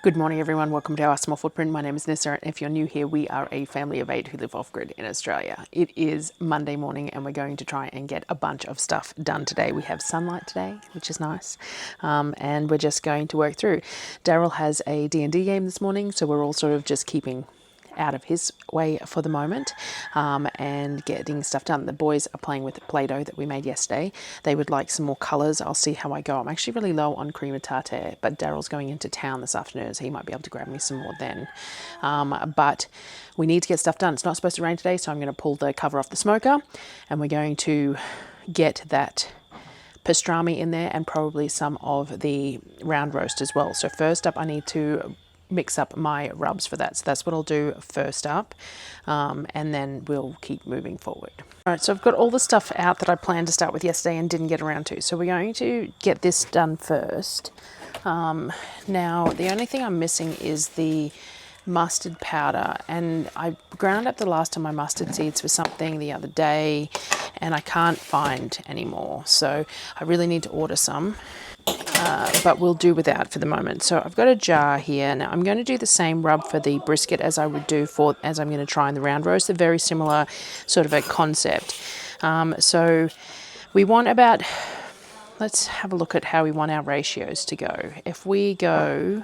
Good morning everyone, welcome to our Small Footprint. My name is Nyssa, and if you're new here, we are a family of 8 who live off-grid in Australia. It is Monday morning and we're going to try and get a bunch of stuff done today. We have sunlight today, which is nice, and we're just going to work through. Darryl has a D&D game this morning, so we're all sort of just keeping out of his way for the moment, and getting stuff done. The boys are playing with Play-Doh that we made yesterday. They would like some more colours. I'll see how I go. I'm actually really low on cream of tartare, but Darryl's going into town this afternoon, so he might be able to grab me some more then. But we need to get stuff done. It's not supposed to rain today, so I'm going to pull the cover off the smoker and we're going to get that pastrami in there and probably some of the round roast as well. So first up, I need to mix up my rubs for that. So that's what I'll do first up, and then we'll keep moving forward. All right, so I've got all the stuff out that I planned to start with yesterday and didn't get around to. So we're going to get this done first. Now, the only thing I'm missing is the mustard powder, and I ground up the last of my mustard seeds for something the other day and I can't find any more. So I really need to order some. But we'll do without for the moment. So I've got a jar here. Now I'm going to do the same rub for the brisket as I would do as I'm going to try in the round roast. They're very similar sort of a concept. So we want about, let's have a look at how we want our ratios to go. If we go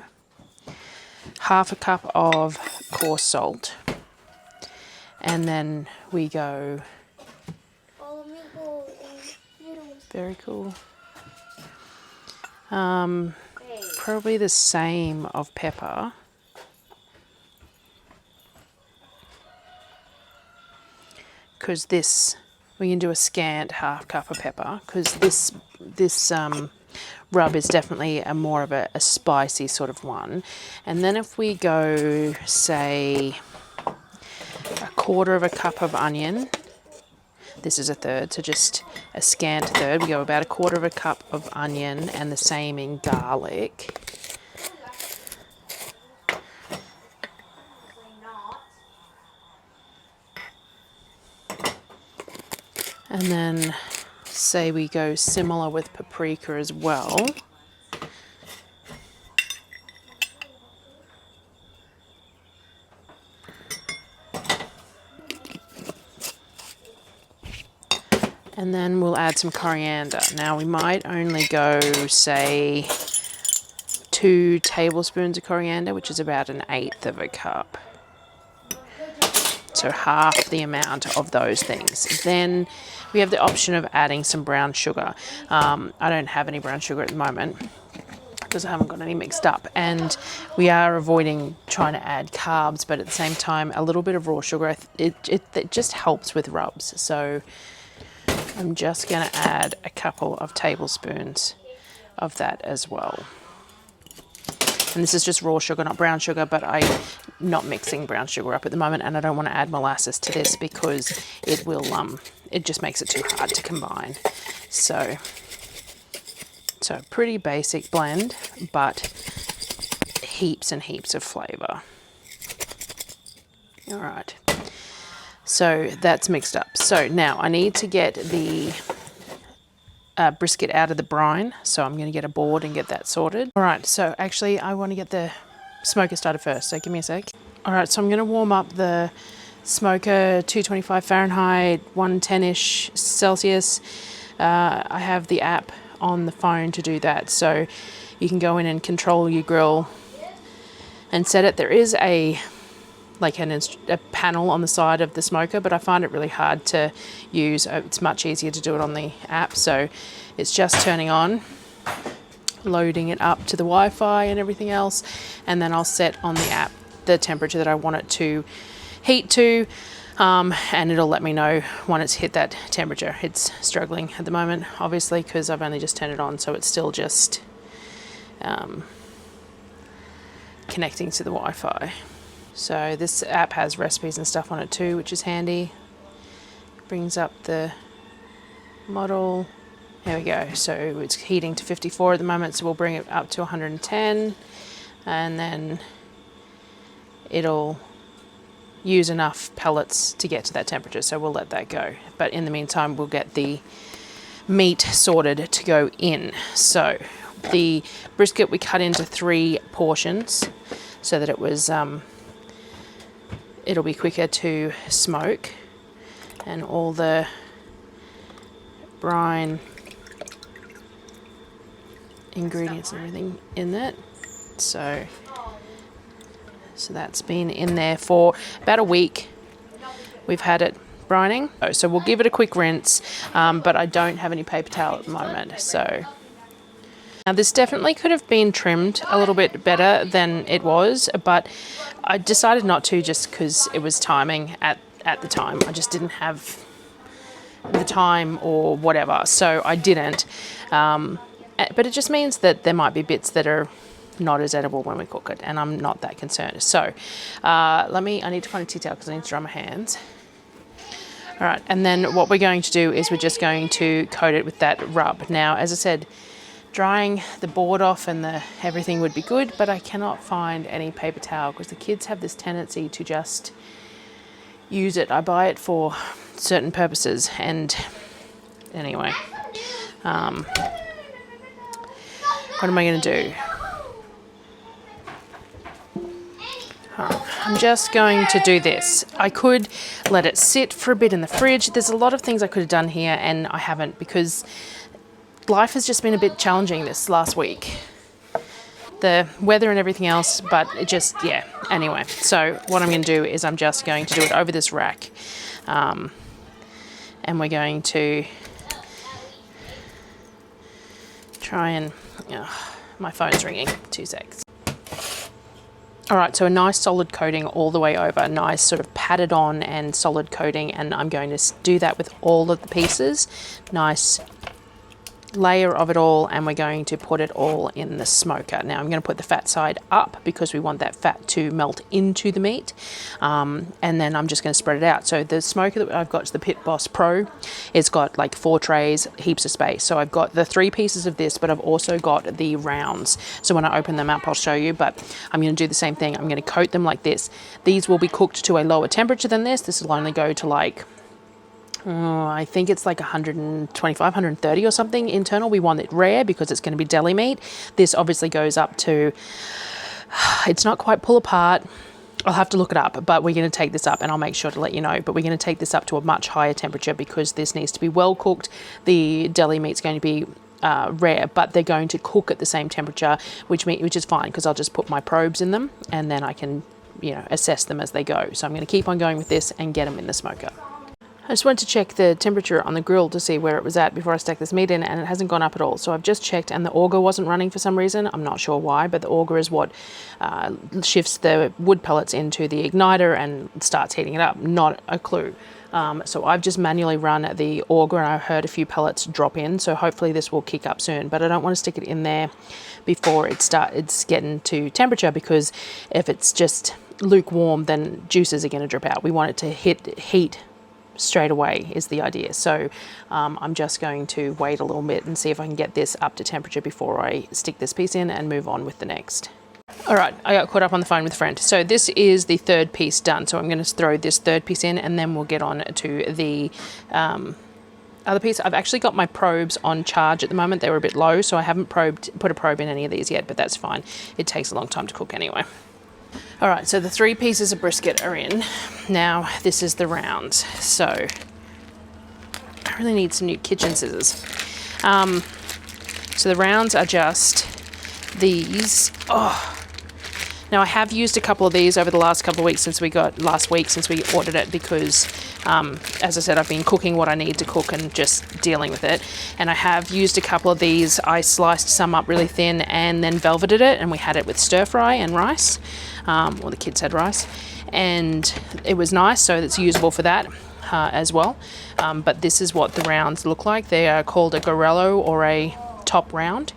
half a cup of coarse salt, and then we go, very cool. Probably the same of pepper. Because this, we can do a scant half cup of pepper, because this rub is definitely more of a spicy sort of one. And then if we go, say, a quarter of a cup of onion, this is a third, so just a scant third. We go about a quarter of a cup of onion, and the same in garlic. And then say we go similar with paprika as well. And then we'll add some coriander. Now we might only go, say, 2 tablespoons of coriander, which is about 1/8 of a cup. So half the amount of those things. Then we have the option of adding some brown sugar. I don't have any brown sugar at the moment because I haven't got any mixed up, and we are avoiding trying to add carbs, but at the same time a little bit of raw sugar, it just helps with rubs. So I'm just going to add a couple of tablespoons of that as well. And this is just raw sugar, not brown sugar, but I'm not mixing brown sugar up at the moment, and I don't want to add molasses to this because it will, it just makes it too hard to combine. So pretty basic blend, but heaps and heaps of flavour. All right. So that's mixed up. So now I need to get the brisket out of the brine. So I'm going to get a board and get that sorted. All right, so actually I want to get the smoker started first. So give me a sec. All right, so I'm going to warm up the smoker, 225 Fahrenheit, 110-ish Celsius. I have the app on the phone to do that. So you can go in and control your grill and set it. There is a panel on the side of the smoker, but I find it really hard to use. It's much easier to do it on the app. So it's just turning on, loading it up to the Wi-Fi and everything else, and then I'll set on the app the temperature that I want it to heat to, and it'll let me know when it's hit that temperature. It's struggling at the moment, obviously, because I've only just turned it on, so it's still just connecting to the Wi-Fi. So this app has recipes and stuff on it too, which is handy. Brings up the model. There we go. So it's heating to 54 at the moment, so we'll bring it up to 110, and then it'll use enough pellets to get to that temperature, so we'll let that go. But in the meantime, we'll get the meat sorted to go in. So The brisket we cut into 3 portions so that it was, it'll be quicker to smoke, and all the brine ingredients and everything in it. So that's been in there for about a week. We've had it brining. So we'll give it a quick rinse, but I don't have any paper towel at the moment. So now this definitely could have been trimmed a little bit better than it was, but I decided not to just because it was timing at the time. I just didn't have the time or whatever, so I didn't. But it just means that there might be bits that are not as edible when we cook it, and I'm not that concerned. So I need to find a tea towel because I need to dry my hands. All right, and then what we're going to do is we're just going to coat it with that rub. Now, as I said, drying the board off and everything would be good, but I cannot find any paper towel because the kids have this tendency to just use it. I buy it for certain purposes, and anyway, what am I going to do? I'm just going to do this. I could let it sit for a bit in the fridge. There's a lot of things I could have done here, and I haven't because life has just been a bit challenging this last week. The weather and everything else, but it just, yeah. Anyway, so what I'm going to do is I'm just going to do it over this rack. And we're going to try and, my phone's ringing, 2 secs. All right, so a nice solid coating all the way over, nice sort of patted on and solid coating, and I'm going to do that with all of the pieces. Nice layer of it all, and we're going to put it all in the smoker. Now I'm going to put the fat side up because we want that fat to melt into the meat, and then I'm just going to spread it out. So the smoker that I've got is the Pit Boss Pro. It's got like 4 trays, heaps of space. So I've got the 3 pieces of this, but I've also got the rounds. So when I open them up, I'll show you, but I'm going to do the same thing. I'm going to coat them like this. These will be cooked to a lower temperature than this. This will only go to like I think it's like 125, 130 or something internal. We want it rare because it's going to be deli meat. This obviously goes up to, it's not quite pull apart. I'll have to look it up, but we're going to take this up, and I'll make sure to let you know, but we're going to take this up to a much higher temperature because this needs to be well cooked. The deli meat's going to be rare, but they're going to cook at the same temperature, which is fine because I'll just put my probes in them and then I can, assess them as they go. So I'm going to keep on going with this and get them in the smoker. I just wanted to check the temperature on the grill to see where it was at before I stuck this meat in, and it hasn't gone up at all. So I've just checked, and the auger wasn't running for some reason. I'm not sure why, but the auger is what shifts the wood pellets into the igniter and starts heating it up. Not a clue. So I've just manually run the auger, and I heard a few pellets drop in. So hopefully this will kick up soon, but I don't want to stick it in there before it's getting to temperature, because if it's just lukewarm, then juices are going to drip out. We want it to hit heat straight away is the idea. So I'm just going to wait a little bit and see if I can get this up to temperature before I stick this piece in and move on with the next. All right, I got caught up on the phone with a friend. So this is the 3rd piece done. So I'm going to throw this 3rd piece in, and then we'll get on to the other piece. I've actually got my probes on charge at the moment. They were a bit low, so I haven't put a probe in any of these yet, but that's fine. It takes a long time to cook anyway. All right, so the 3 pieces of brisket are in. Now this is the rounds. So I really need some new kitchen scissors. So the rounds are just these. Now I have used a couple of these over the last couple of weeks since we ordered it, because as I said, I've been cooking what I need to cook and just dealing with it. And I have used a couple of these. I sliced some up really thin and then velveted it, and we had it with stir fry and rice. Or the kids had rice, and it was nice, so it's usable for that as well. But this is what the rounds look like. They are called a gorello, or a top round,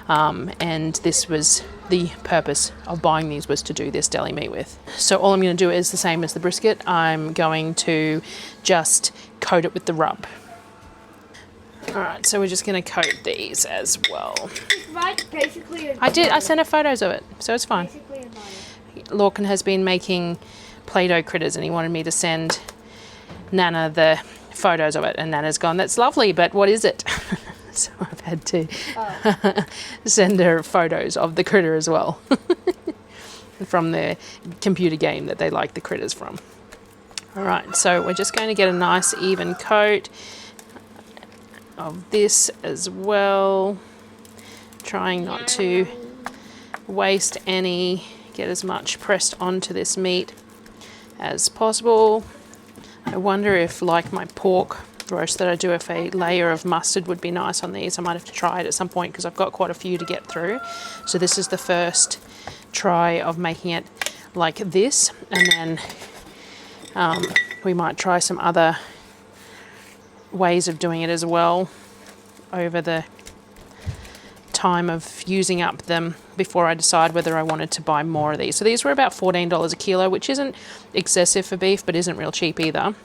and this was the purpose of buying these, was to do this deli meat with. So all I'm going to do is the same as the brisket. I'm going to just coat it with the rub. All right, so we're just going to coat these as well. It's right, basically. I sent her photos of it, so it's fine. Lorcan has been making Play-Doh critters, and he wanted me to send Nana the photos of it, and Nana's gone, that's lovely, but what is it? So I've had to send her photos of the critter as well from the computer game that they like the critters from. All right, so we're just going to get a nice even coat of this as well, trying not to waste any, get as much pressed onto this meat as possible. I wonder if, like my pork roast that I do, if a layer of mustard would be nice on these. I might have to try it at some point because I've got quite a few to get through. So this is the first try of making it like this, and then we might try some other ways of doing it as well over the time of using up them before I decide whether I wanted to buy more of these. So these were about $14 a kilo, which isn't excessive for beef, but isn't real cheap either.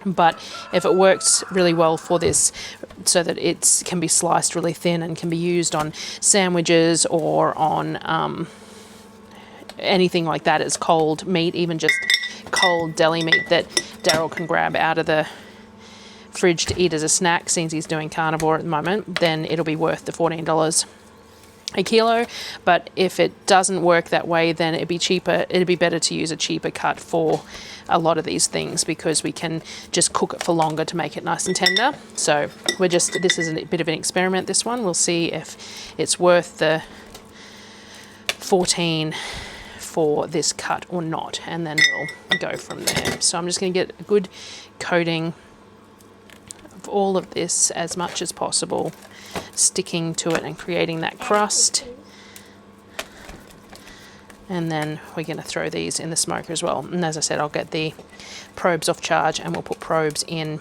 But if it works really well for this, so that it can be sliced really thin and can be used on sandwiches or on anything like that as cold meat, even just cold deli meat that Darryl can grab out of the fridge to eat as a snack, since he's doing carnivore at the moment, then it'll be worth the $14 a kilo. But if it doesn't work that way, then it'd be cheaper, it'd be better to use a cheaper cut for a lot of these things, because we can just cook it for longer to make it nice and tender. So this is a bit of an experiment, this one. We'll see if it's worth the 14 for this cut or not, and then we'll go from there. So I'm just going to get a good coating of all of this as much as possible, sticking to it and creating that crust. And then we're going to throw these in the smoker as well. And as I said, I'll get the probes off charge and we'll put probes in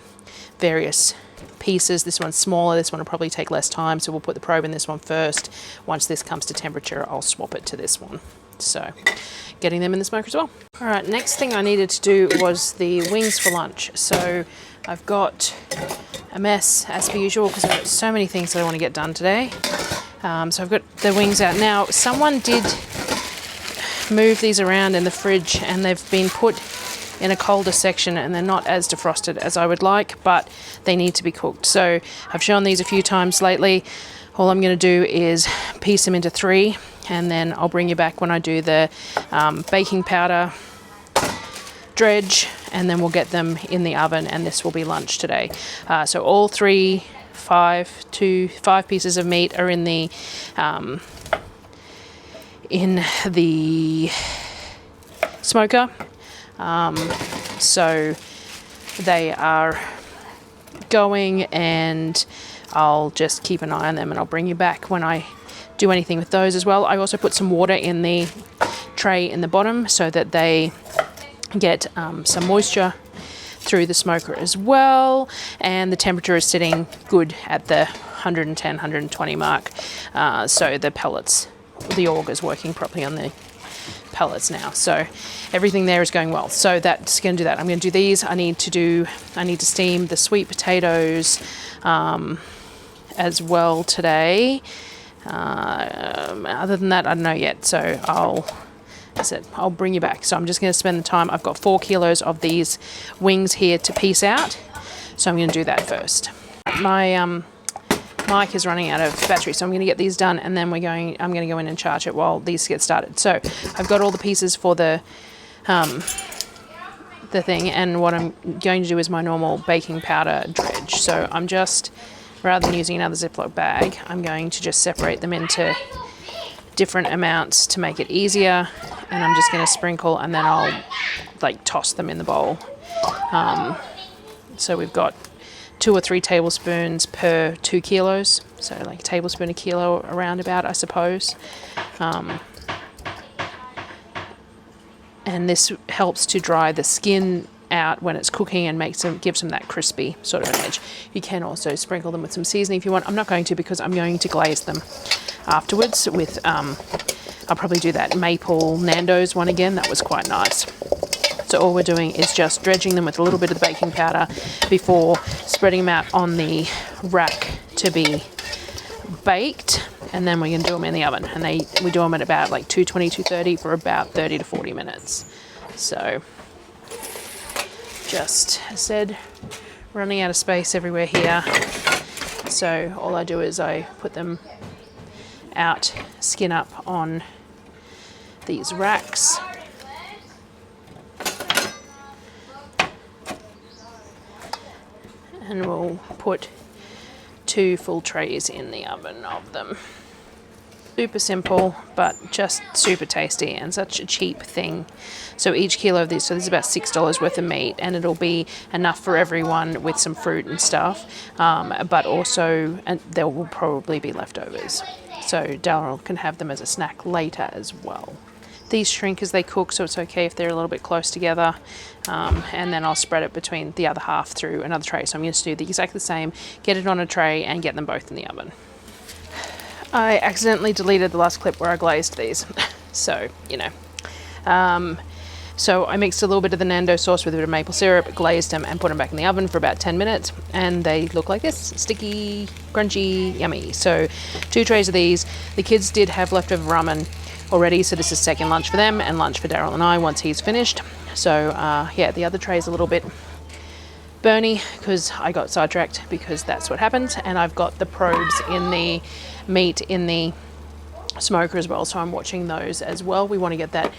various pieces. This one's smaller, this one will probably take less time, so we'll put the probe in this one first. Once this comes to temperature, I'll swap it to this one. So getting them in the smoker as well. All right, next thing I needed to do was the wings for lunch. So I've got a mess as per usual because I've got so many things that I want to get done today. So I've got the wings out. Now, someone did move these around in the fridge and they've been put in a colder section and they're not as defrosted as I would like, but they need to be cooked. So I've shown these a few times lately. All I'm going to do is piece them into 3, and then I'll bring you back when I do the baking powder dredge, and then we'll get them in the oven, and this will be lunch today. So all 5 pieces of meat are in the smoker. So they are going, and I'll just keep an eye on them, and I'll bring you back when I do anything with those as well. I also put some water in the tray in the bottom so that they get some moisture through the smoker as well, and the temperature is sitting good at the 110, 120 mark. So the pellets, the auger is working properly on the pellets now, so everything there is going well. So that's going to do that. I'm going to do these. I need to steam the sweet potatoes as well today. Other than that, I don't know yet, so I'll bring you back. So I'm just going to spend the time. I've got 4 kilos of these wings here to piece out, so I'm going to do that first. My mic is running out of battery, so I'm going to get these done, and then I'm going to go in and charge it while these get started. So I've got all the pieces for the thing, and what I'm going to do is my normal baking powder dredge. So I'm just, rather than using another Ziploc bag, I'm going to just separate them into different amounts to make it easier, and I'm just going to sprinkle, and then I'll toss them in the bowl. So we've got 2 or 3 tablespoons per 2 kilos, so a tablespoon a kilo around about, I suppose. And this helps to dry the skin out when it's cooking and gives them that crispy sort of an edge. You can also sprinkle them with some seasoning if you want. I'm not going to, because I'm going to glaze them afterwards with, I'll probably do that maple Nando's one again. That was quite nice. So all we're doing is just dredging them with a little bit of the baking powder before spreading them out on the rack to be baked, and then we're going to do them in the oven, and we do them at about 220, 230 for about 30 to 40 minutes. So just, as I said, running out of space everywhere here. So all I do is I put them out, skin up on these racks. And we'll put 2 full trays in the oven of them. Super simple, but just super tasty and such a cheap thing. So each kilo of these, so this is about $6 worth of meat, and it'll be enough for everyone with some fruit and stuff, but also and there will probably be leftovers. So Darryl can have them as a snack later as well. These shrink as they cook, so it's okay if they're a little bit close together. And then I'll spread it between the other half through another tray. So I'm going to do exactly the same, get it on a tray and get them both in the oven. I accidentally deleted the last clip where I glazed these. So, you know. So I mixed a little bit of the Nando sauce with a bit of maple syrup, glazed them and put them back in the oven for about 10 minutes. And they look like this, sticky, crunchy, yummy. So 2 trays of these. The kids did have leftover ramen already, so this is second lunch for them and lunch for Darryl and I once he's finished. So yeah, the other tray is a little bit burny because I got sidetracked, because that's what happens. And I've got the probes in the meat in the smoker as well, so I'm watching those as well. We want to get that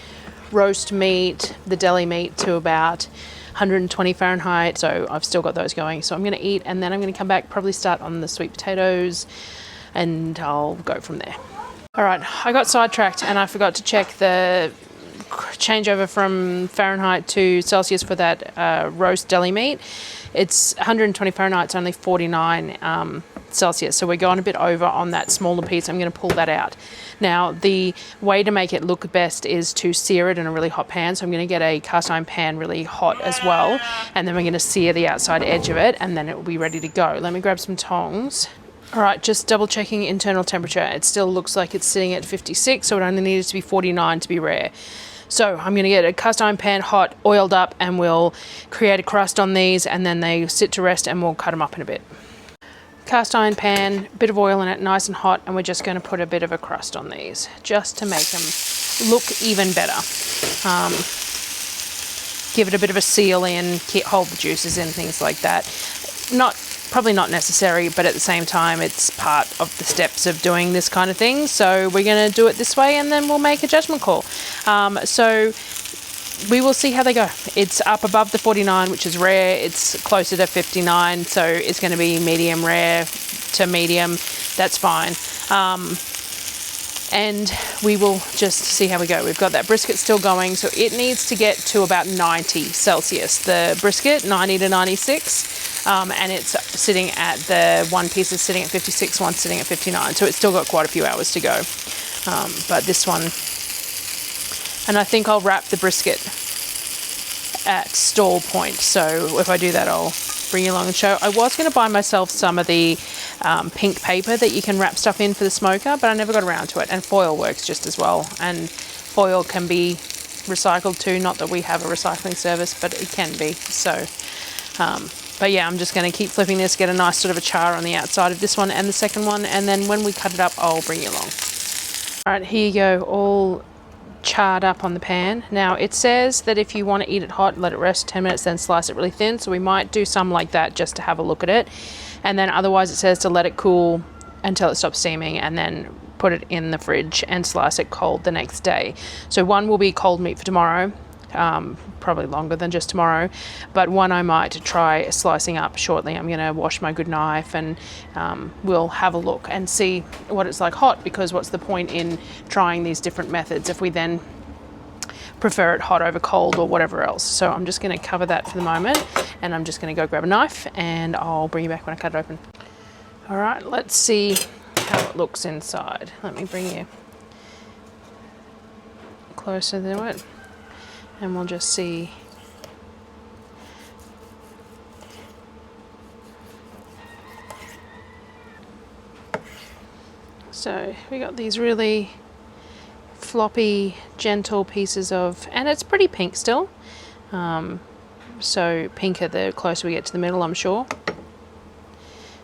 roast meat, the deli meat, to about 120 Fahrenheit, so I've still got those going. So I'm going to eat, and then I'm going to come back, probably start on the sweet potatoes, and I'll go from there. All right, I got sidetracked and I forgot to check the changeover from Fahrenheit to Celsius for that roast deli meat. It's 120 Fahrenheit, it's only 49 Celsius, so we're going a bit over on that smaller piece. I'm going to pull that out. Now, the way to make it look best is to sear it in a really hot pan, so I'm going to get a cast iron pan really hot as well, and then we're going to sear the outside edge of it, and then it will be ready to go. Let me grab some tongs. All right, just double checking internal temperature. It still looks like it's sitting at 56, so it only needs to be 49 to be rare. So I'm going to get a cast iron pan hot, oiled up, and we'll create a crust on these, and then they sit to rest, and we'll cut them up in a bit. Cast iron pan, bit of oil in it, nice and hot, and we're just going to put a bit of a crust on these, just to make them look even better. Give it a bit of a seal in, hold the juices in, things like that. Probably not necessary, but at the same time, it's part of the steps of doing this kind of thing. So we're going to do it this way, and then we'll make a judgment call. So we will see how they go. It's up above the 49, which is rare. It's closer to 59, so it's going to be medium rare to medium. That's fine. And we will just see how we go. We've got that brisket still going, so it needs to get to about 90 Celsius. The brisket, 90 to 96, and it's sitting at, the one piece is sitting at 56, one's sitting at 59, so it's still got quite a few hours to go. But this one, and I think I'll wrap the brisket at stall point, so if I do that, I'll bring you along and show. I was going to buy myself some of the pink paper that you can wrap stuff in for the smoker, but I never got around to it, and foil works just as well, and foil can be recycled too. Not that we have a recycling service, but it can be. So but yeah, I'm just going to keep flipping this, get a nice sort of a char on the outside of this one and the second one, and then when we cut it up, I'll bring you along. All right, here you go, all charred up on the pan. Now it says that if you want to eat it hot, let it rest 10 minutes, then slice it really thin, so we might do some like that just to have a look at it. And then otherwise it says to let it cool until it stops steaming, and then put it in the fridge and slice it cold the next day. So one will be cold meat for tomorrow, probably longer than just tomorrow, but one I might try slicing up shortly. I'm going to wash my good knife, and we'll have a look and see what it's like hot, because what's the point in trying these different methods if we then prefer it hot over cold or whatever else. So I'm just going to cover that for the moment, and I'm just going to go grab a knife, and I'll bring you back when I cut it open. All right, let's see how it looks inside. Let me bring you closer to it, and we'll just see. So we got these really floppy, gentle pieces of, and it's pretty pink still. So pinker the closer we get to the middle, I'm sure.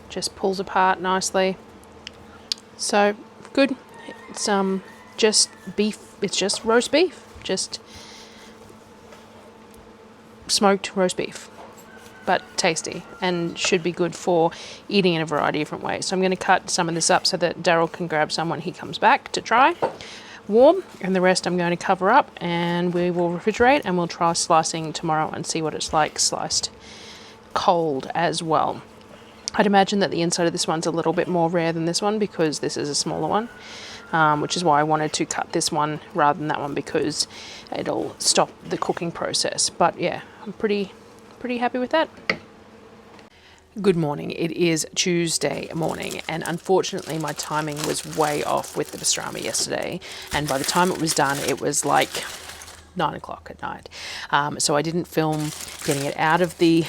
Just pulls apart nicely. So good. It's just beef. It's just roast beef. Just smoked roast beef. but tasty and should be good for eating in a variety of different ways. So I'm going to cut some of this up so that Darryl can grab some when he comes back to try warm, and the rest I'm going to cover up and we will refrigerate, and we'll try slicing tomorrow and see what it's like sliced cold as well. I'd imagine that the inside of this one's a little bit more rare than this one because this is a smaller one, which is why I wanted to cut this one rather than that one, because it'll stop the cooking process. But yeah, I'm pretty happy with that. Good morning. It is Tuesday morning, and unfortunately my timing was way off with the pastrami yesterday, and by the time it was done it was like 9 o'clock at night. So I didn't film getting it out of the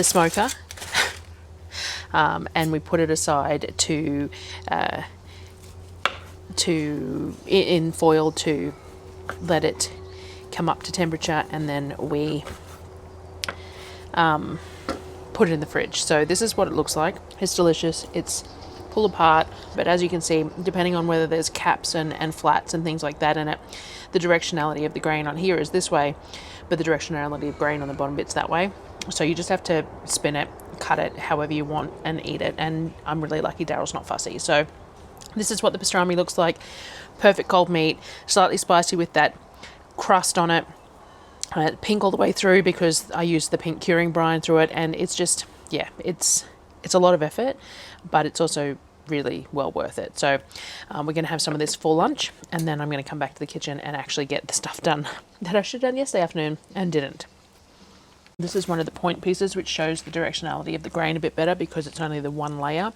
smoker, and we put it aside in foil to let it come up to temperature, and then we put it in the fridge. So this is what it looks like. It's delicious. It's pull apart, but as you can see, depending on whether there's caps and flats and things like that in it, the directionality of the grain on here is this way, but the directionality of grain on the bottom bit's that way. So you just have to spin it, cut it however you want and eat it. And I'm really lucky Darryl's not fussy. So this is what the pastrami looks like. Perfect cold meat, slightly spicy with that crust on it. Pink all the way through because I used the pink curing brine through it, and it's just, yeah, it's a lot of effort, but it's also really well worth it. So we're going to have some of this for lunch, and then I'm going to come back to the kitchen and actually get the stuff done that I should have done yesterday afternoon and didn't. This is one of the point pieces which shows the directionality of the grain a bit better because it's only the one layer.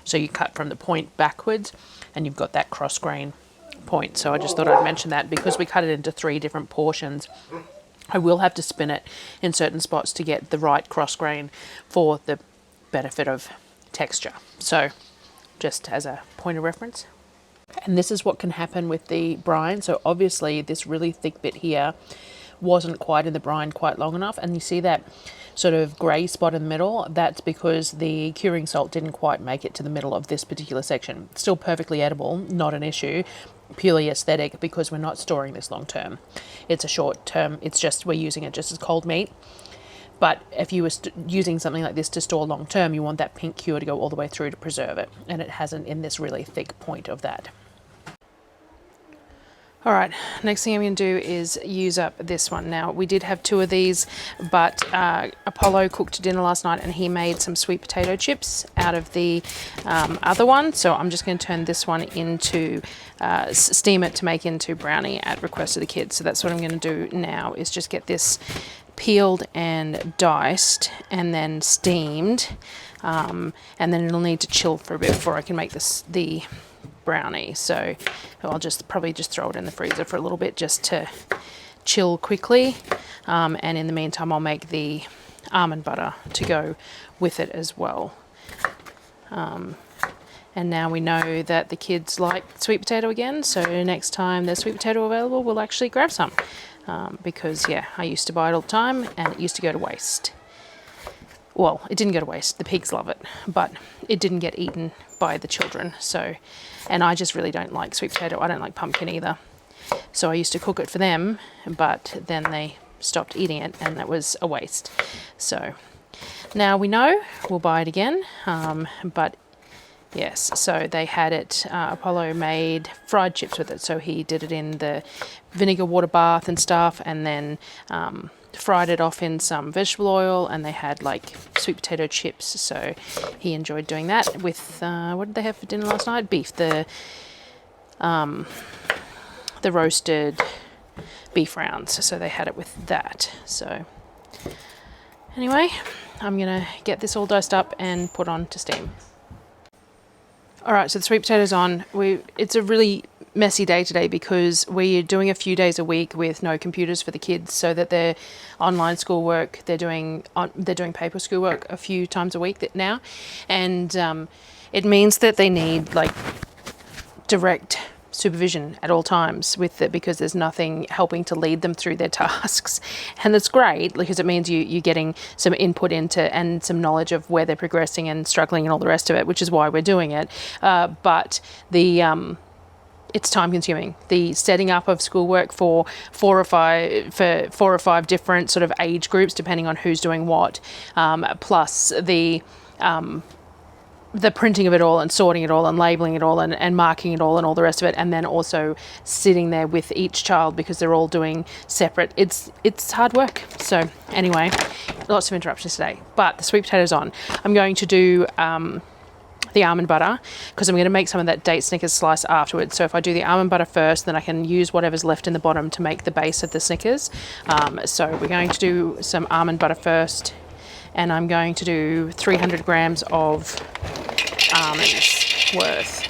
So you cut from the point backwards and you've got that cross grain point. So I just thought I'd mention that because we cut it into 3 different portions. I will have to spin it in certain spots to get the right cross grain for the benefit of texture. So just as a point of reference. And this is what can happen with the brine. So obviously this really thick bit here wasn't quite in the brine quite long enough, and you see that sort of grey spot in the middle. That's because the curing salt didn't quite make it to the middle of this particular section. Still perfectly edible, not an issue, purely aesthetic because we're not storing this long term. It's a short term, it's just we're using it just as cold meat. But if you were using something like this to store long term, you want that pink cure to go all the way through to preserve it, and it hasn't in this really thick point of that. All right, next thing I'm going to do is use up this one. Now, we did have 2 of these, but Apollo cooked dinner last night and he made some sweet potato chips out of the other one. So I'm just going to turn this one into, steam it to make into brownie at request of the kids. So that's what I'm going to do now, is just get this peeled and diced and then steamed. And then it'll need to chill for a bit before I can make the brownie. So I'll probably just throw it in the freezer for a little bit just to chill quickly, and in the meantime I'll make the almond butter to go with it as well. And now we know that the kids like sweet potato again, so next time there's sweet potato available we'll actually grab some, because yeah, I used to buy it all the time and it used to go to waste. Well, it didn't go to waste, the pigs love it, but it didn't get eaten by the children. So, and I just really don't like sweet potato. I don't like pumpkin either. So I used to cook it for them, but then they stopped eating it and that was a waste. So now we know, we'll buy it again. But yes, so they had it, Apollo made fried chips with it. So he did it in the vinegar water bath and stuff, and then fried it off in some vegetable oil, and they had like sweet potato chips. So he enjoyed doing that with, what did they have for dinner last night? Beef, the roasted beef rounds. So they had it with that. So anyway, I'm gonna get this all diced up and put on to steam. All right, so the sweet potatoes on. It's a really messy day today because we're doing a few days a week with no computers for the kids, so that their online schoolwork, they're doing paper schoolwork a few times a week now, and it means that they need like direct supervision at all times with it, because there's nothing helping to lead them through their tasks. And it's great because it means you're getting some input into and some knowledge of where they're progressing and struggling and all the rest of it, which is why we're doing it. But the it's time consuming. The setting up of schoolwork for four or five different sort of age groups, depending on who's doing what, plus the printing of it all and sorting it all and labeling it all and marking it all and all the rest of it, and then also sitting there with each child because they're all doing separate. It's hard work. So anyway, lots of interruptions today, but the sweet potatoes on. I'm going to do the almond butter because I'm going to make some of that date Snickers slice afterwards. So if I do the almond butter first, then I can use whatever's left in the bottom to make the base of the Snickers. So we're going to do some almond butter first, and I'm going to do 300 grams of almonds worth,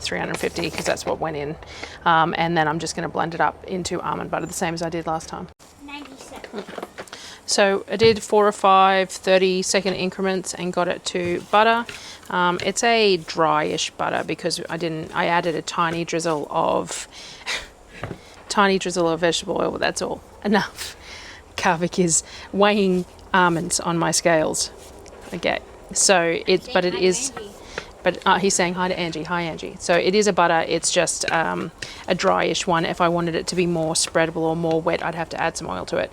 350 because that's what went in, and then I'm just going to blend it up into almond butter the same as I did last time. 97. So I did 4 or 5 30-second increments and got it to butter. It's a dryish butter because I added a tiny drizzle of vegetable oil, but that's all enough. Kavik is weighing almonds on my scales. Okay, so he's saying hi to Angie. Hi, Angie. So it is a butter. It's just a dryish one. If I wanted it to be more spreadable or more wet, I'd have to add some oil to it.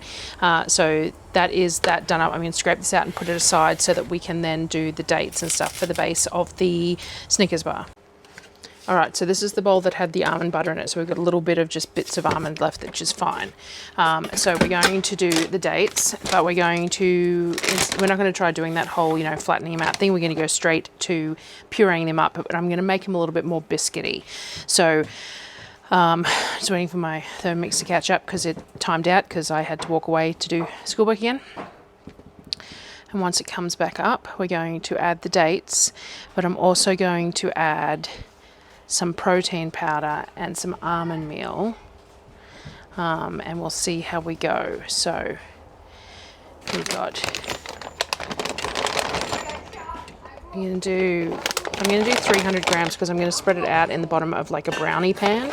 So that is that done up. I'm going to scrape this out and put it aside so that we can then do the dates and stuff for the base of the Snickers bar. All right, so this is the bowl that had the almond butter in it. So we've got a little bit of just bits of almond left, which is fine. So we're going to do the dates, but we're not going to try doing that whole, flattening them out thing. We're going to go straight to pureeing them up, but I'm going to make them a little bit more biscuity. So just waiting for my Thermomix to catch up because it timed out because I had to walk away to do schoolwork again. And once it comes back up, we're going to add the dates, but I'm also going to add some protein powder and some almond meal, and we'll see how we go. So I'm going to do 300 grams because I'm going to spread it out in the bottom of like a brownie pan.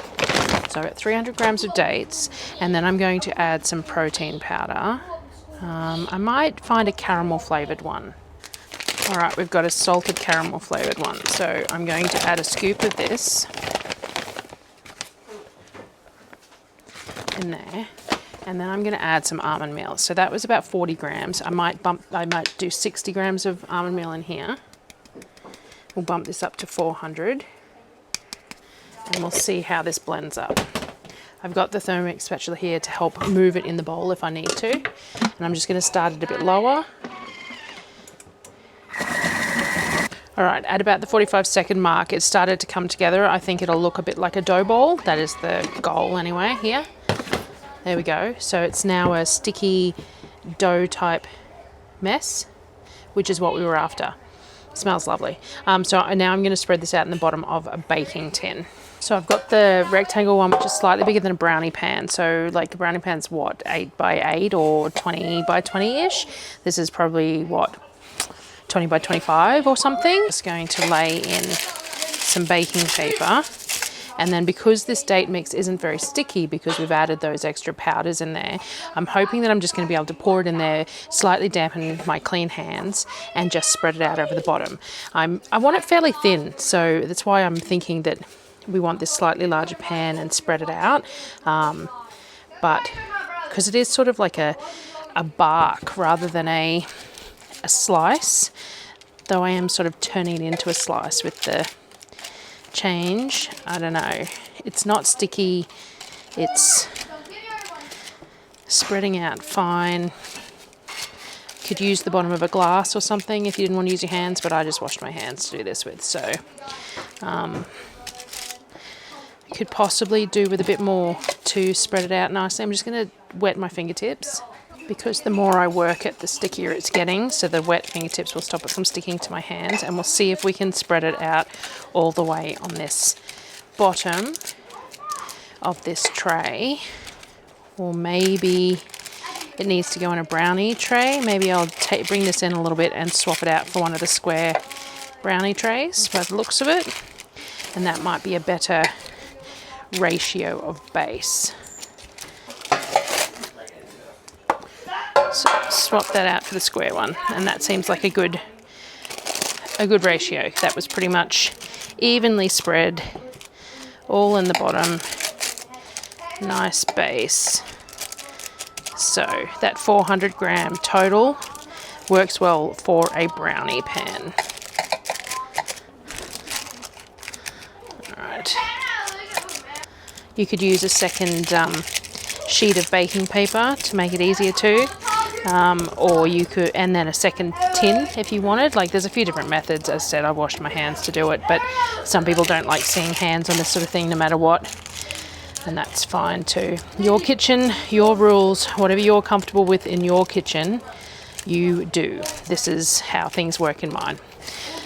So I've got 300 grams of dates, and then I'm going to add some protein powder. I might find a caramel flavored one. All right, we've got a salted caramel flavoured one. So I'm going to add a scoop of this in there. And then I'm going to add some almond meal. So that was about 40 grams. I might do 60 grams of almond meal in here. We'll bump this up to 400. And we'll see how this blends up. I've got the Thermomix spatula here to help move it in the bowl if I need to. And I'm just going to start it a bit lower. All right, at about the 45-second mark, it started to come together. I think it'll look a bit like a dough ball. That is the goal anyway here. There we go. So it's now a sticky dough type mess, which is what we were after. Smells lovely. So now I'm going to spread this out in the bottom of a baking tin. So I've got the rectangle one, which is slightly bigger than a brownie pan. So like a brownie pan's what, 8 by 8 or 20 by 20-ish? This is probably what, 20 by 25 or something. Just going to lay in some baking paper, and then because this date mix isn't very sticky because we've added those extra powders in there, I'm hoping that I'm just going to be able to pour it in there, slightly dampen my clean hands, and just spread it out over the bottom. I want it fairly thin, so that's why I'm thinking that we want this slightly larger pan and spread it out, but because it is sort of like a bark rather than a slice, though I am sort of turning it into a slice with the change. I don't know, it's not sticky, it's spreading out fine. Could use the bottom of a glass or something if you didn't want to use your hands, but I just washed my hands to do this with, so could possibly do with a bit more to spread it out nicely. I'm just going to wet my fingertips because the more I work it, the stickier it's getting. So the wet fingertips will stop it from sticking to my hands, and we'll see if we can spread it out all the way on this bottom of this tray. Or maybe it needs to go in a brownie tray. Maybe I'll bring this in a little bit and swap it out for one of the square brownie trays by the looks of it. And that might be a better ratio of base. So swap that out for the square one, and that seems like a good ratio. That was pretty much evenly spread all in the bottom. Nice base. So that 400 gram total works well for a brownie pan. All right. You could use a second sheet of baking paper to make it easier too. Or you could, and then a second tin if you wanted. Like, there's a few different methods. As I said, I washed my hands to do it, but some people don't like seeing hands on this sort of thing no matter what, and that's fine too. Your kitchen, your rules, whatever you're comfortable with in your kitchen, you do. This is how things work in mine.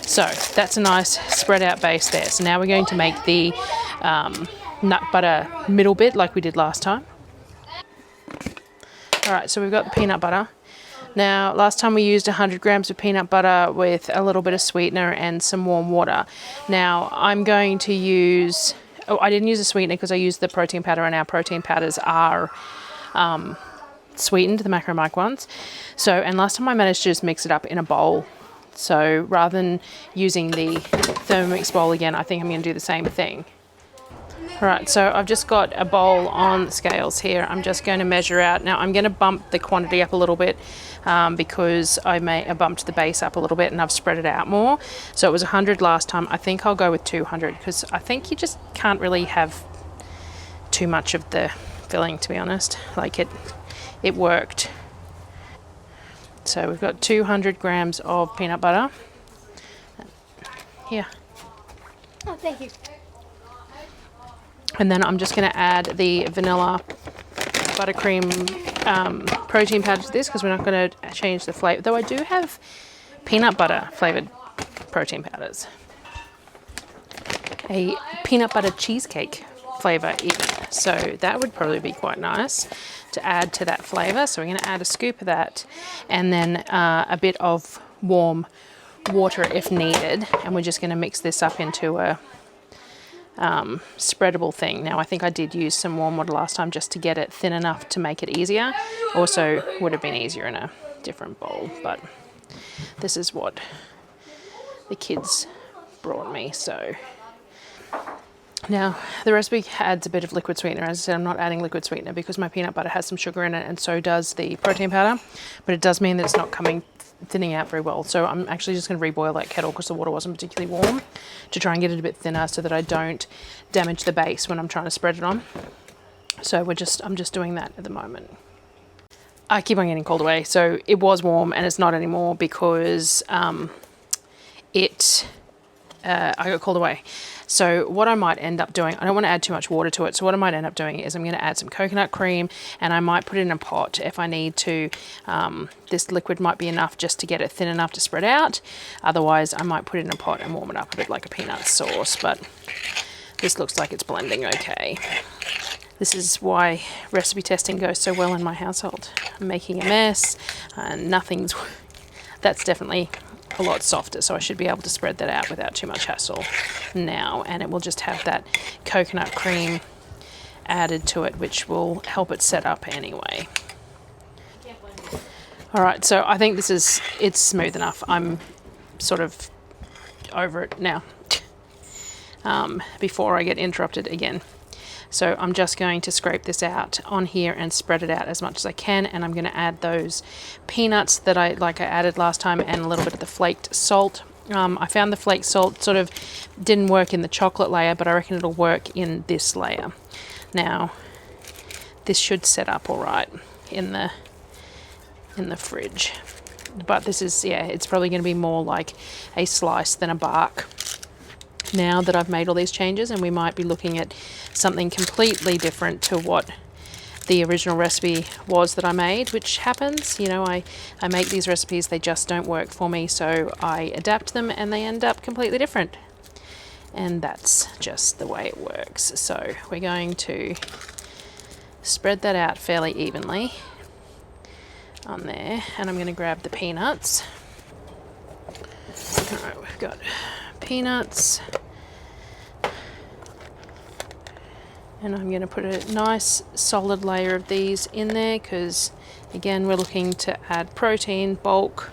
So that's a nice spread out base there. So now we're going to make the nut butter middle bit like we did last time. All right, so we've got the peanut butter. Now, last time we used 100 grams of peanut butter with a little bit of sweetener and some warm water. Now, I'm going to use, I didn't use a sweetener because I used the protein powder, and our protein powders are sweetened, the Macromic ones. So, and last time I managed to just mix it up in a bowl. So rather than using the Thermomix bowl again, I think I'm going to do the same thing. Right, so I've just got a bowl on the scales here. I'm just going to measure out. Now I'm going to bump the quantity up a little bit because I bumped the base up a little bit and I've spread it out more. So it was 100 last time. I think I'll go with 200 because I think you just can't really have too much of the filling, to be honest. Like it worked. So we've got 200 grams of peanut butter. Here. Oh, thank you. And then I'm just going to add the vanilla buttercream protein powder to this because we're not going to change the flavour. Though I do have peanut butter flavoured protein powders. A peanut butter cheesecake flavour even. So that would probably be quite nice to add to that flavour. So we're going to add a scoop of that and then a bit of warm water if needed. And we're just going to mix this up into a spreadable thing. Now I think I did use some warm water last time just to get it thin enough to make it easier. Also would have been easier in a different bowl, but this is what the kids brought me. So now the recipe adds a bit of liquid sweetener. As I said, I'm not adding liquid sweetener because my peanut butter has some sugar in it and so does the protein powder, but it does mean that it's not thinning out very well. So I'm actually just going to reboil that kettle because the water wasn't particularly warm to try and get it a bit thinner so that I don't damage the base when I'm trying to spread it on. So I'm just doing that at the moment. I keep on getting called away. So it was warm and it's not anymore because I got called away. So what I might end up doing, I don't want to add too much water to it. So what I might end up doing is I'm going to add some coconut cream and I might put it in a pot if I need to. This liquid might be enough just to get it thin enough to spread out. Otherwise, I might put it in a pot and warm it up a bit like a peanut sauce. But this looks like it's blending okay. This is why recipe testing goes so well in my household. I'm making a mess and that's definitely a lot softer, so I should be able to spread that out without too much hassle now, and it will just have that coconut cream added to it, which will help it set up anyway. All right, so I think it's smooth enough. I'm sort of over it now before I get interrupted again. So I'm just going to scrape this out on here and spread it out as much as I can, and I'm going to add those peanuts that I added last time and a little bit of the flaked salt. I found the flaked salt sort of didn't work in the chocolate layer, but I reckon it'll work in this layer. Now this should set up all right in the fridge, but this is, yeah, it's probably going to be more like a slice than a bark now that I've made all these changes, and we might be looking at something completely different to what the original recipe was that I made, which happens. You know, I make these recipes, they just don't work for me, so I adapt them and they end up completely different. And that's just the way it works. So we're going to spread that out fairly evenly on there, and I'm going to grab the peanuts. All right, we've got peanuts, and I'm going to put a nice solid layer of these in there because again we're looking to add protein, bulk,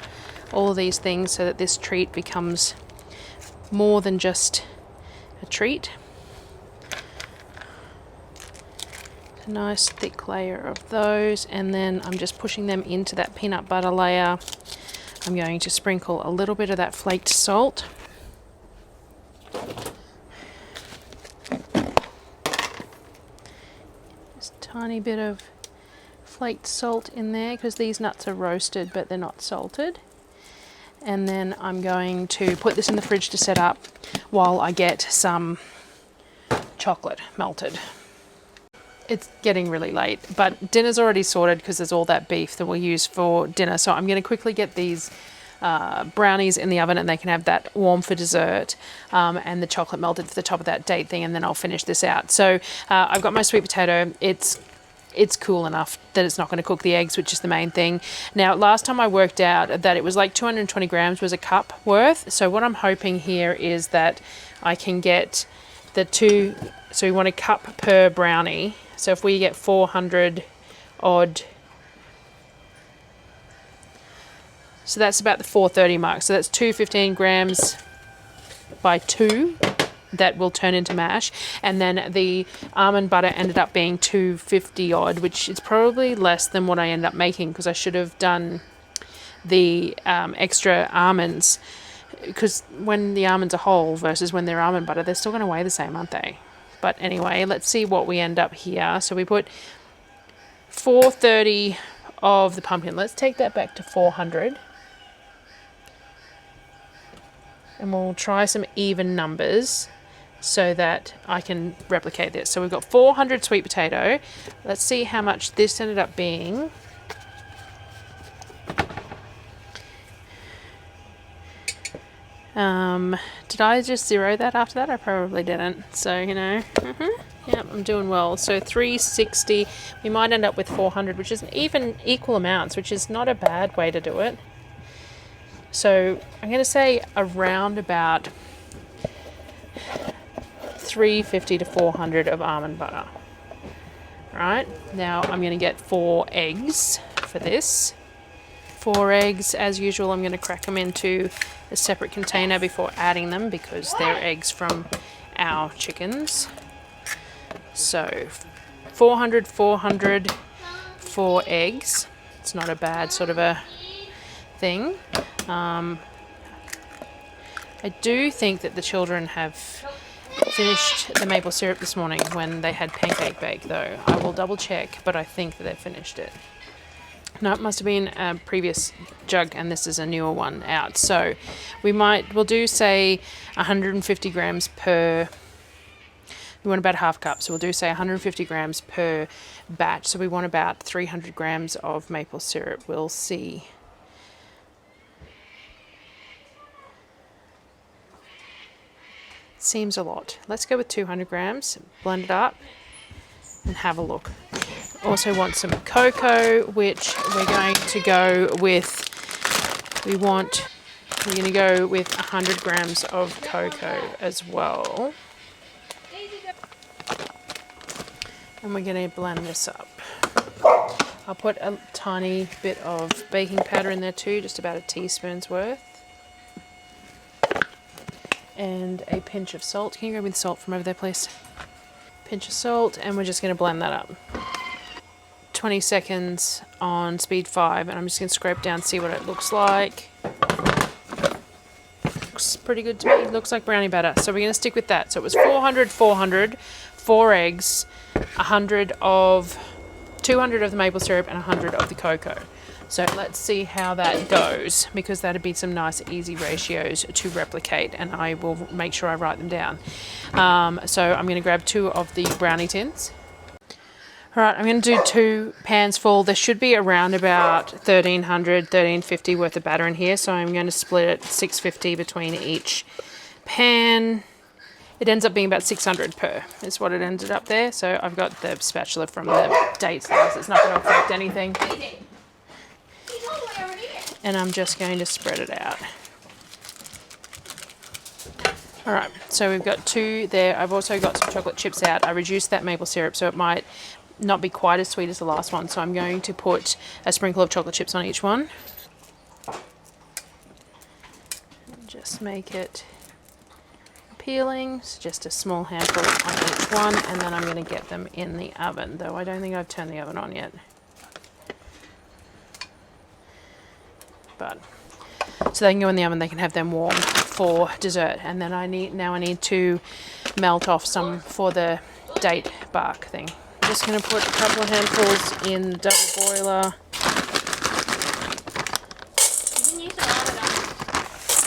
all of these things so that this treat becomes more than just a treat. a nice thick layer of those, and then I'm just pushing them into that peanut butter layer. I'm going to sprinkle a little bit of that flaked salt. Just a tiny bit of flaked salt in there because these nuts are roasted but they're not salted. And then I'm going to put this in the fridge to set up while I get some chocolate melted. It's getting really late, but dinner's already sorted because there's all that beef that we'll use for dinner. So I'm going to quickly get these brownies in the oven, and they can have that warm for dessert, and the chocolate melted for the top of that date thing, and then I'll finish this out. So I've got my sweet potato. It's cool enough that it's not going to cook the eggs, which is the main thing. Now, last time I worked out that it was like 220 grams was a cup worth. So what I'm hoping here is that I can get the two, so we want a cup per brownie. So if we get 400 odd, so that's about the 430 mark. So that's 215 grams by 2. That will turn into mash, and then the almond butter ended up being 250 odd, which is probably less than what I ended up making because I should have done the extra almonds, because when the almonds are whole versus when they're almond butter, they're still going to weigh the same, aren't they? But anyway, let's see what we end up here. So we put 430 of the pumpkin. Let's take that back to 400. And we'll try some even numbers so that I can replicate this. So we've got 400 sweet potato. Let's see how much this ended up being. Did I just zero that after that? I probably didn't. So, you know, yep, I'm doing well. So 360, we might end up with 400, which is even equal amounts, which is not a bad way to do it. So I'm going to say around about 350 to 400 of almond butter. Right, now I'm going to get 4 eggs for this. 4 eggs, as usual, I'm going to crack them into a separate container before adding them because they're eggs from our chickens. So 400, 4 eggs. It's not a bad sort of a thing. I do think that the children have finished the maple syrup this morning when they had pancake bake, though. I will double check, but I think that they finished it. No, it must have been a previous jug, and this is a newer one out. So we'll do, say, 150 grams per, we want about half cup, so we'll do, say, 150 grams per batch. So we want about 300 grams of maple syrup. We'll see. Seems a lot. Let's go with 200 grams, blend it up, and have a look. Also want some cocoa, which we're going to go with, we're going to go with 100 grams of cocoa as well. And we're going to blend this up. I'll put a tiny bit of baking powder in there too, just about a teaspoon's worth. And a pinch of salt. Can you grab me the salt from over there, please? Pinch of salt, and we're just going to blend that up. 20 seconds on speed 5, and I'm just going to scrape down, see what it looks like. Looks pretty good to me. It looks like brownie batter, so we're going to stick with that. So it was 400, 4 eggs, 200 of the maple syrup, and 100 of the cocoa. So let's see how that goes, because that'd be some nice easy ratios to replicate, and I will make sure I write them down. So I'm going to grab 2 of the brownie tins. All right, I'm going to do 2 pans full. There should be around about 1300, 1350 worth of batter in here, so I'm going to split it 650 between each pan. It ends up being about 600 per, is what it ended up there. So I've got the spatula from the dates now, so it's not going to affect anything. And I'm just going to spread it out. All right, so we've got 2 there. I've also got some chocolate chips out. I reduced that maple syrup so it might not be quite as sweet as the last one. So I'm going to put a sprinkle of chocolate chips on each one. Just make it peeling, so just a small handful on each one, and then I'm going to get them in the oven, though I don't think I've turned the oven on yet. But so they can go in the oven, they can have them warm for dessert, and then I need to melt off some for the date bark thing. I'm just going to put a couple of handfuls in the double boiler.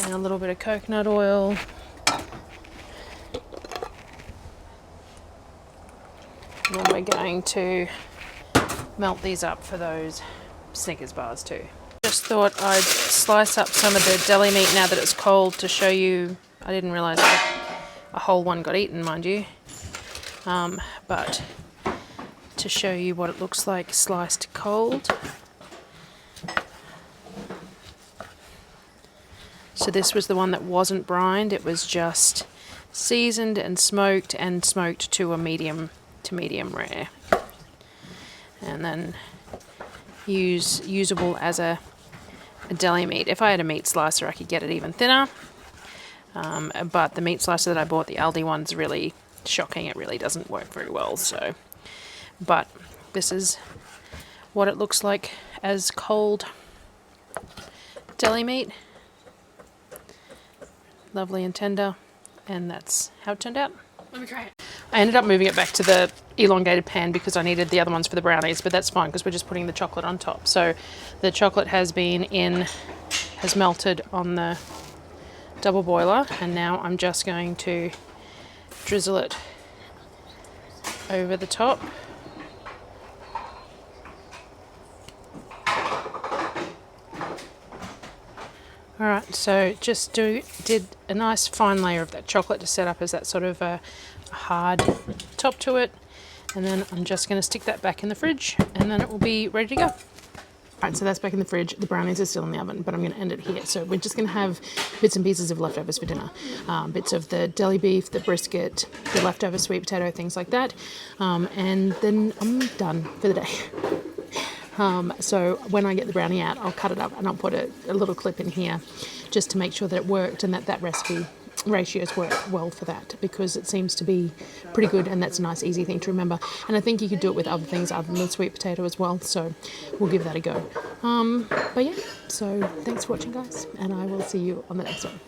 And a little bit of coconut oil. And then we're going to melt these up for those Snickers bars too. Just thought I'd slice up some of the deli meat now that it's cold to show you. I didn't realise that a whole one got eaten, mind you. But to show you what it looks like sliced cold. So this was the one that wasn't brined, it was just seasoned and smoked to a medium rare. And then usable as a deli meat. If I had a meat slicer I could get it even thinner, but the meat slicer that I bought, the Aldi one's really shocking, it really doesn't work very well. So, but this is what it looks like as cold deli meat. Lovely and tender, and that's how it turned out. Let me try it. I ended up moving it back to the elongated pan because I needed the other ones for the brownies, but that's fine because we're just putting the chocolate on top. So the chocolate has melted on the double boiler, and now I'm just going to drizzle it over the top. Alright, so just did a nice fine layer of that chocolate to set up as that sort of a hard top to it, and then I'm just going to stick that back in the fridge and then it will be ready to go. Alright, so that's back in the fridge. The brownies are still in the oven, but I'm going to end it here. So we're just going to have bits and pieces of leftovers for dinner. Bits of the deli beef, the brisket, the leftover sweet potato, things like that. And then I'm done for the day. So when I get the brownie out, I'll cut it up and I'll put a little clip in here just to make sure that it worked and that recipe ratios work well for that, because it seems to be pretty good and that's a nice easy thing to remember. And I think you could do it with other things other than the sweet potato as well, so we'll give that a go. But yeah, so thanks for watching guys, and I will see you on the next one.